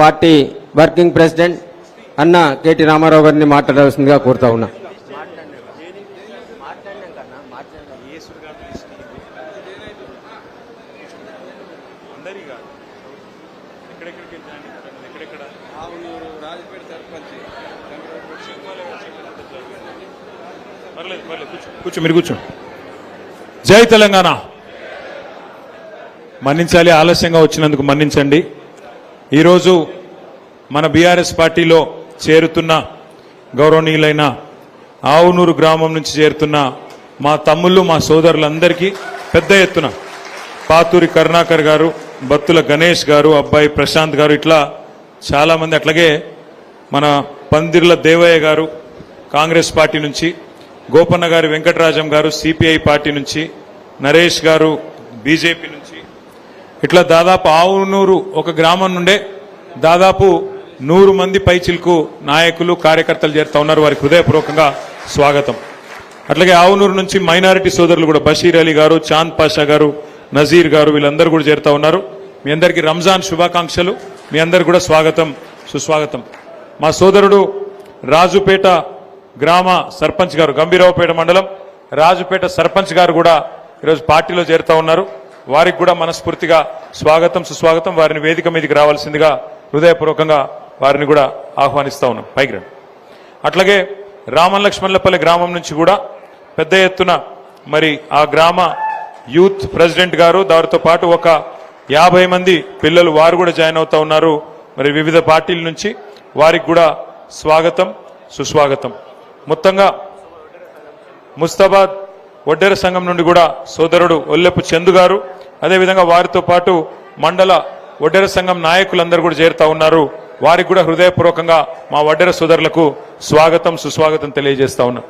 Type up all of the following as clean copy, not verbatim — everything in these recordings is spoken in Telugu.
పార్టీ వర్కింగ్ ప్రెసిడెంట్ అన్న కేటీ రామారావు గారిని మాట్లాడాల్సిందిగా కోరుతా ఉన్నా. కూర్చో, మీరు కూర్చో. జై తెలంగాణ. మన్నించాలి, ఆలస్యంగా వచ్చినందుకు మన్నించండి. ఈరోజు మన బీఆర్ఎస్ పార్టీలో చేరుతున్న గౌరవనీయులైన ఆవునూరు గ్రామం నుంచి చేరుతున్న మా తమ్ముళ్ళు, మా సోదరులందరికీ పెద్ద ఎత్తున పాతూరి కరుణాకర్ గారు, బత్తుల గణేష్ గారు, అబ్బాయి ప్రశాంత్ గారు, ఇట్లా చాలామంది, అట్లాగే మన పందిర్ల దేవయ్య గారు కాంగ్రెస్ పార్టీ నుంచి, గోపన్న గారు, వెంకటరాజం గారు సిపిఐ పార్టీ నుంచి, నరేష్ గారు బీజేపీ నుంచి, ఇట్లా దాదాపు ఆవునూరు ఒక గ్రామం నుండే దాదాపు 100 మంది పైచిల్కు నాయకులు, కార్యకర్తలు చేరుతా ఉన్నారు. వారికి హృదయపూర్వకంగా స్వాగతం. అట్లాగే ఆవునూరు నుంచి మైనారిటీ సోదరులు కూడా బషీర్ అలీ గారు, చాంద్ పాషా గారు, నజీర్ గారు, వీళ్ళందరూ కూడా చేరుతా ఉన్నారు. మీ అందరికీ రంజాన్ శుభాకాంక్షలు. మీ అందరు కూడా స్వాగతం, సుస్వాగతం. మా సోదరుడు రాజుపేట గ్రామ సర్పంచ్ గారు, గంభీరావుపేట మండలం రాజుపేట సర్పంచ్ గారు కూడా ఈరోజు పార్టీలో చేరుతా ఉన్నారు. వారికి కూడా మనస్ఫూర్తిగా స్వాగతం, సుస్వాగతం. వారిని వేదిక మీదకి రావాల్సిందిగా హృదయపూర్వకంగా వారిని కూడా ఆహ్వానిస్తా ఉన్నాం. పైకి రండి. అట్లాగే రామలక్ష్మణులపల్లి గ్రామం నుంచి కూడా పెద్ద ఎత్తున మరి ఆ గ్రామ యూత్ ప్రెసిడెంట్ గారు, దానితో పాటు ఒక 50 మంది పిల్లలు, వారు కూడా జాయిన్ అవుతా ఉన్నారు. మరి వివిధ పార్టీల నుంచి వారికి కూడా స్వాగతం, సుస్వాగతం. మొత్తంగా ముస్తాబాద్ వడ్డెర సంఘం నుండి కూడా సోదరుడు ఒల్లెపు చందు గారు, అదేవిధంగా వారితో పాటు మండల వడ్డెర సంఘం నాయకులందరూ కూడా చేరుతా ఉన్నారు. వారికి కూడా హృదయపూర్వకంగా మా వడ్డెర సోదరులకు స్వాగతం, సుస్వాగతం తెలియజేస్తా ఉన్నాం.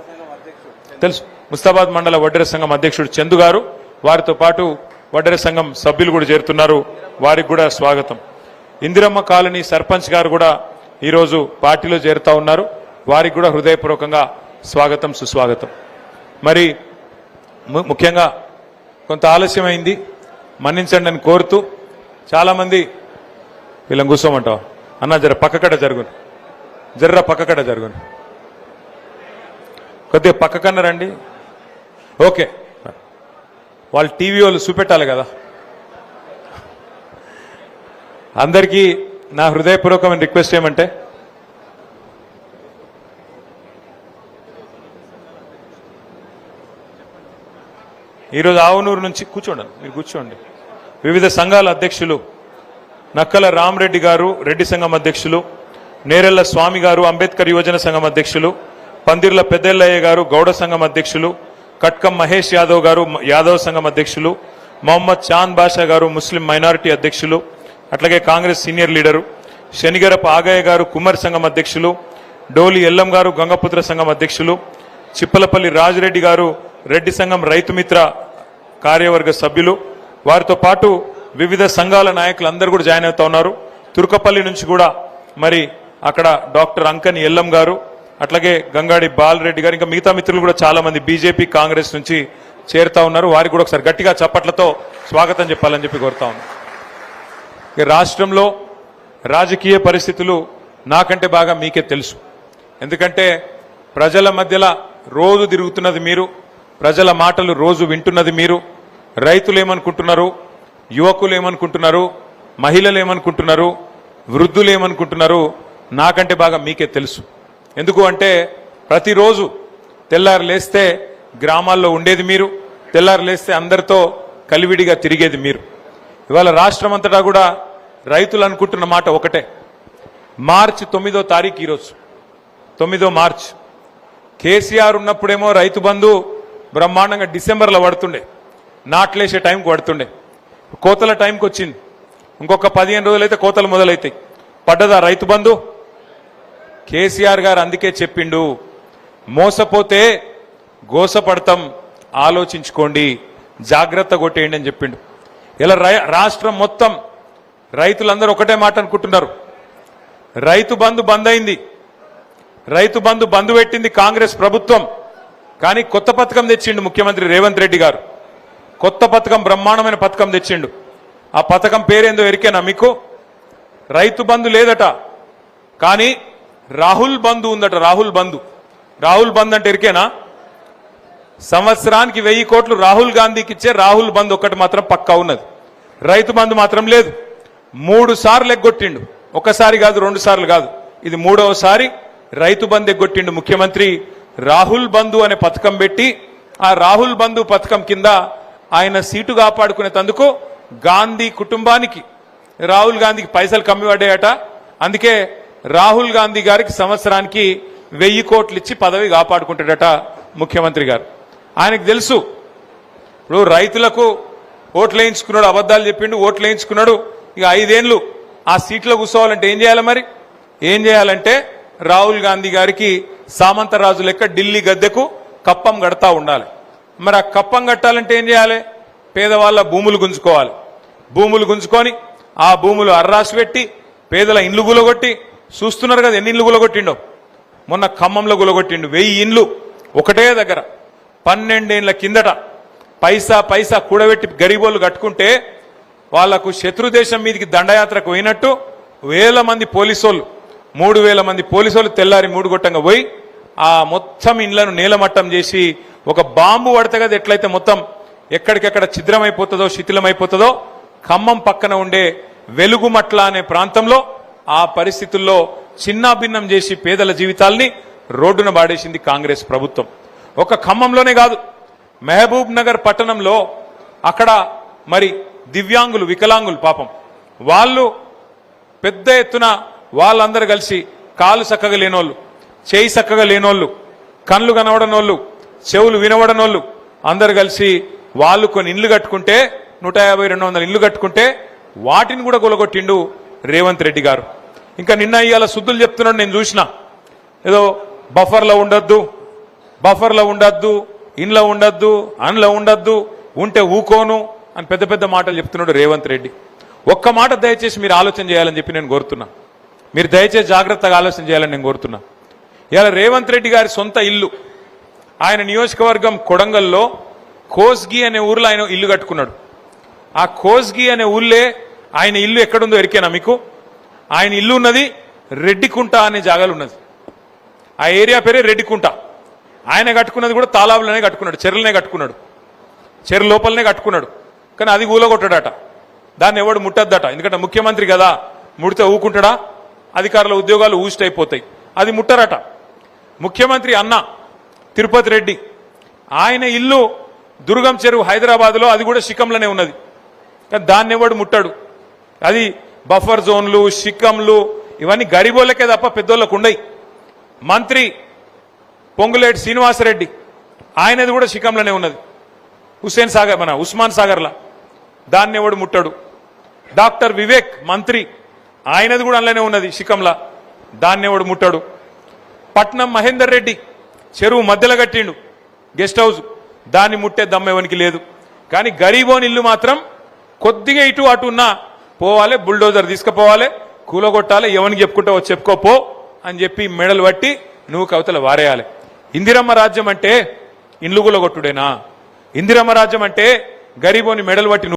తెలుసు, ముస్తాబాద్ మండల వడ్డెర సంఘం అధ్యక్షుడు చందు గారు, వారితో పాటు వడ్డెర సంఘం సభ్యులు కూడా చేరుతున్నారు. వారికి కూడా స్వాగతం. ఇందిరమ్మ కాలనీ సర్పంచ్ గారు కూడా ఈరోజు పార్టీలో చేరుతా ఉన్నారు. వారికి కూడా హృదయపూర్వకంగా స్వాగతం, సుస్వాగతం. మరి ముఖ్యంగా కొంత ఆలస్యమైంది, మన్నించండి అని కోరుతూ, చాలామంది వీళ్ళని కూర్చోమంటావా అన్న, జర పక్కకడ జరుగును, జర్ర పక్కకడ జరుగును, కొద్దిగా పక్కకన్నా రండి. ఓకే, వాళ్ళు టీవీ వాళ్ళు చూపెట్టాలి కదా. అందరికీ నా హృదయపూర్వకమైన రిక్వెస్ట్ ఏమంటే, ఈరోజు ఆవునూరు నుంచి కూర్చోండి, మీరు కూర్చోండి. వివిధ సంఘాల అధ్యక్షులు నక్కల రామరెడ్డి గారు రెడ్డి సంఘం అధ్యక్షులు, నేరెళ్ల స్వామి గారు అంబేద్కర్ యువజన సంఘం అధ్యక్షులు, పందిర్ల పెద్దెల్లయ్య గారు గౌడ సంఘం అధ్యక్షులు, కట్కం మహేష్ యాదవ్ గారు యాదవ్ సంఘం అధ్యక్షులు, మొహమ్మద్ చాంద్ బాషా గారు ముస్లిం మైనారిటీ అధ్యక్షులు, అట్లాగే కాంగ్రెస్ సీనియర్ లీడరు శనిగరప ఆగయ్య గారు కుమ్మరి సంఘం అధ్యక్షులు, డోలి ఎల్లం గారు గంగపుత్ర సంఘం అధ్యక్షులు, చిప్పలపల్లి రాజిరెడ్డి గారు రెడ్డి సంఘం రైతుమిత్ర కార్యవర్గ సభ్యులు, వారితో పాటు వివిధ సంఘాల నాయకులు అందరూ కూడా జాయిన్ అవుతా ఉన్నారు. తుర్కపల్లి నుంచి కూడా మరి అక్కడ డాక్టర్ అంకని ఎల్లం గారు, అట్లాగే గంగాడి బాలరెడ్డి గారు, ఇంకా మిగతా మిత్రులు కూడా చాలా మంది బీజేపీ కాంగ్రెస్ నుంచి చేరుతా ఉన్నారు. వారికి కూడా ఒకసారి గట్టిగా చప్పట్లతో స్వాగతం చెప్పాలని చెప్పి కోరుతా ఉన్నాను. రాష్ట్రంలో రాజకీయ పరిస్థితులు నాకంటే బాగా మీకే తెలుసు. ఎందుకంటే ప్రజల మధ్యలో రోజు తిరుగుతున్నది మీరు, ప్రజల మాటలు రోజు వింటున్నది మీరు. రైతులు ఏమనుకుంటున్నారు, యువకులు ఏమనుకుంటున్నారు, మహిళలు ఏమనుకుంటున్నారు, వృద్ధులు ఏమనుకుంటున్నారు, నాకంటే బాగా మీకే తెలుసు. ఎందుకు అంటే ప్రతిరోజు తెల్లారు లేస్తే గ్రామాల్లో ఉండేది మీరు, తెల్లారు లేస్తే అందరితో కలివిడిగా తిరిగేది మీరు. ఇవాళ రాష్ట్రం అంతటా కూడా రైతులు అనుకుంటున్న మాట ఒకటే. మార్చి 9వ తారీఖు, ఈరోజు 9వ మార్చి, కేసీఆర్ ఉన్నప్పుడేమో రైతు బంధు బ్రహ్మాండంగా డిసెంబర్లో పడుతుండే, నాట్లేసే టైంకి పడుతుండే. కోతల టైంకి వచ్చింది, ఇంకొక 15 రోజులైతే కోతలు మొదలైతాయి. పడ్డదా రైతు బంధు? కేసీఆర్ గారు అందుకే చెప్పిండు, మోసపోతే గోసపడతాం, ఆలోచించుకోండి, జాగ్రత్త కొట్టేయండి అని చెప్పిండు. ఇలా రాష్ట్రం మొత్తం రైతులందరూ ఒకటే మాట అనుకుంటున్నారు, రైతు బంధు బంద్ అయింది, రైతు బంధు బంద్ పెట్టింది కాంగ్రెస్ ప్రభుత్వం. కానీ కొత్త పథకం తెచ్చిండు ముఖ్యమంత్రి రేవంత్ రెడ్డి గారు. కొత్త పథకం, బ్రహ్మాండమైన పథకం తెచ్చిండు. ఆ పథకం పేరేందో ఎరికేనా మీకు? రైతు బంధు లేదట, కానీ రాహుల్ బంధు ఉందట. రాహుల్ బంధు అంటే ఎరికేనా? సంవత్సరానికి 1000 కోట్లు రాహుల్ గాంధీకి ఇచ్చే రాహుల్ బంధు ఒక్కటి మాత్రం పక్కా ఉన్నది. రైతు బంధు మాత్రం లేదు. 3 సార్లు ఎగ్గొట్టిండు, ఒకసారి కాదు 2 సార్లు కాదు, ఇది 3వసారి రైతు బంధు ఎగ్గొట్టిండు ముఖ్యమంత్రి. రాహుల్ బంధు అనే పథకం పెట్టి ఆ రాహుల్ బంధు పథకం కింద ఆయన సీటు కాపాడుకునేందుకు గాంధీ కుటుంబానికి, రాహుల్ గాంధీకి పైసలు కమ్మి పడ్డాయట. అందుకే రాహుల్ గాంధీ గారికి సంవత్సరానికి 1000 కోట్లు ఇచ్చి పదవి కాపాడుకుంటాడట ముఖ్యమంత్రి గారు. ఆయనకు తెలుసు, ఇప్పుడు రైతులకు ఓట్లు వేయించుకున్నాడు, అబద్ధాలు చెప్పిండు, ఓట్లు వేయించుకున్నాడు. ఇక 5 ఏళ్ళు ఆ సీట్లో కూర్చోవాలంటే ఏం చేయాలి? మరి ఏం చేయాలంటే రాహుల్ గాంధీ గారికి సామంతరాజు లెక్క ఢిల్లీ గద్దెకు కప్పం కడతా ఉండాలి. మరి ఆ కప్పం కట్టాలంటే ఏం చేయాలి? పేదవాళ్ళ భూములు గుంజుకోవాలి. భూములు గుంజుకొని ఆ భూములు అర్రాసి పెట్టి పేదల ఇండ్లు గులగొట్టి, చూస్తున్నారు కదా ఎన్ని ఇండ్లు గులగొట్టిండో. మొన్న ఖమ్మంలో గులగొట్టిండు 1000 ఇండ్లు ఒకటే దగ్గర. 12 ఏళ్ల కిందట పైసా కూడబెట్టి గరీబోళ్ళు కట్టుకుంటే వాళ్లకు శత్రుదేశం మీదకి దండయాత్రకు పోయినట్టు 1000 మంది పోలీసోళ్ళు, 3000 మంది పోలీసోళ్ళు తెల్లారి 3 గొట్టంగా పోయి ఆ మొత్తం ఇండ్లను నేలమట్టం చేసి, ఒక బాంబు పడితే కదా ఎట్లయితే మొత్తం ఎక్కడికెక్కడ ఛిద్రమైపోతుందో, శిథిలమైపోతుందో, ఖమ్మం పక్కన ఉండే వెలుగుమట్ల అనే ప్రాంతంలో ఆ పరిస్థితుల్లో చిన్నాభిన్నం చేసి పేదల జీవితాల్ని రోడ్డున పాడేసింది కాంగ్రెస్ ప్రభుత్వం. ఒక ఖమ్మంలోనే కాదు, మహబూబ్ నగర్ పట్టణంలో అక్కడ మరి దివ్యాంగులు, వికలాంగులు పాపం వాళ్ళు పెద్ద ఎత్తున వాళ్ళందరూ కలిసి కాలు చక్కగా లేనోళ్ళు, చేయి చక్కగా లేనోళ్ళు, కళ్ళు కనబడనోళ్ళు, చెవులు వినబడనోళ్ళు అందరు కలిసి వాళ్ళు కొన్ని ఇండ్లు కట్టుకుంటే 150-200 ఇండ్లు కట్టుకుంటే వాటిని కూడా కొలగొట్టిండు రేవంత్ రెడ్డి గారు. ఇంకా నిన్న ఇవాళ శుద్ధులు చెప్తున్నాడు, నేను చూసిన ఏదో బఫర్లో ఉండద్దు, ఇండ్లో ఉండద్దు, అండ్లో ఉండద్దు, ఉంటే ఊకోను అని పెద్ద పెద్ద మాటలు చెప్తున్నాడు రేవంత్ రెడ్డి. ఒక్క మాట దయచేసి మీరు ఆలోచన చేయాలని చెప్పి నేను కోరుతున్నా. మీరు దయచేసి జాగ్రత్తగా ఆలోచన చేయాలని నేను కోరుతున్నా. ఇవాళ రేవంత్ రెడ్డి గారి సొంత ఇల్లు, ఆయన నియోజకవర్గం కొడంగల్లో కోస్గి అనే ఊర్లో ఆయన ఇల్లు కట్టుకున్నాడు. ఆ కోస్గి అనే ఊళ్ళే ఆయన ఇల్లు ఎక్కడుందో ఎరికేనా మీకు? ఆయన ఇల్లు ఉన్నది రెడ్డికుంట అనే జాగాలు ఉన్నది. ఆ ఏరియా పేరే రెడ్డికుంట. ఆయన కట్టుకున్నది కూడా తాలాబులనే కట్టుకున్నాడు, చెరువులనే కట్టుకున్నాడు, చెరువు లోపలనే కట్టుకున్నాడు. కానీ అది ఊలగొట్టాడట, దాన్ని ఎవడు ముట్టద్దట. ఎందుకంటే ముఖ్యమంత్రి కదా, ముడితే ఊకుంటాడా? అధికారుల ఉద్యోగాలు ఊసిటైపోతాయి, అది ముట్టరట. ముఖ్యమంత్రి అన్న తిరుపతి రెడ్డి, ఆయన ఇల్లు దుర్గం చెరువు హైదరాబాద్లో, అది కూడా శిఖంలోనే ఉన్నది. కానీ దాన్ని ఎవడు ముట్టాడు. అది బఫర్ జోన్లు, శిఖంలు ఇవన్నీ గరీబోళ్ళకే తప్ప పెద్దోళ్ళకు ఉండయి. మంత్రి పొంగులేటి శ్రీనివాసరెడ్డి, ఆయనది కూడా శిఖంలోనే ఉన్నది, హుస్సేన్ సాగర్ మన ఉస్మాన్ సాగర్లా, దాన్ని ఎవడు ముట్టాడు. డాక్టర్ వివేక్ మంత్రి, ఆయనది కూడా అందులోనే ఉన్నది శిఖంలా, దాన్ని ఎవడు ముట్టాడు. పట్నం మహేందర్ రెడ్డి చెరువు మధ్యలో కట్టిండు గెస్ట్ హౌస్, దాన్ని ముట్టే దమ్మెవనికి లేదు. కానీ గరీబోని ఇల్లు మాత్రం కొద్దిగా ఇటు అటు ఉన్నా పోవాలి, బుల్డోజర్ తీసుకుపోవాలి, కూలగొట్టాలి, ఎవరికి చెప్పుకుంటావో చెప్పుకోపో అని చెప్పి మెడలు పట్టి నువ్వు కవితలు వారేయాలి. ఇందిరమ్మ రాజ్యం అంటే ఇండ్లు కూలగొట్టుడేనా? ఇందిరమ్మ రాజ్యం అంటే గరీబోని మెడలు పట్టి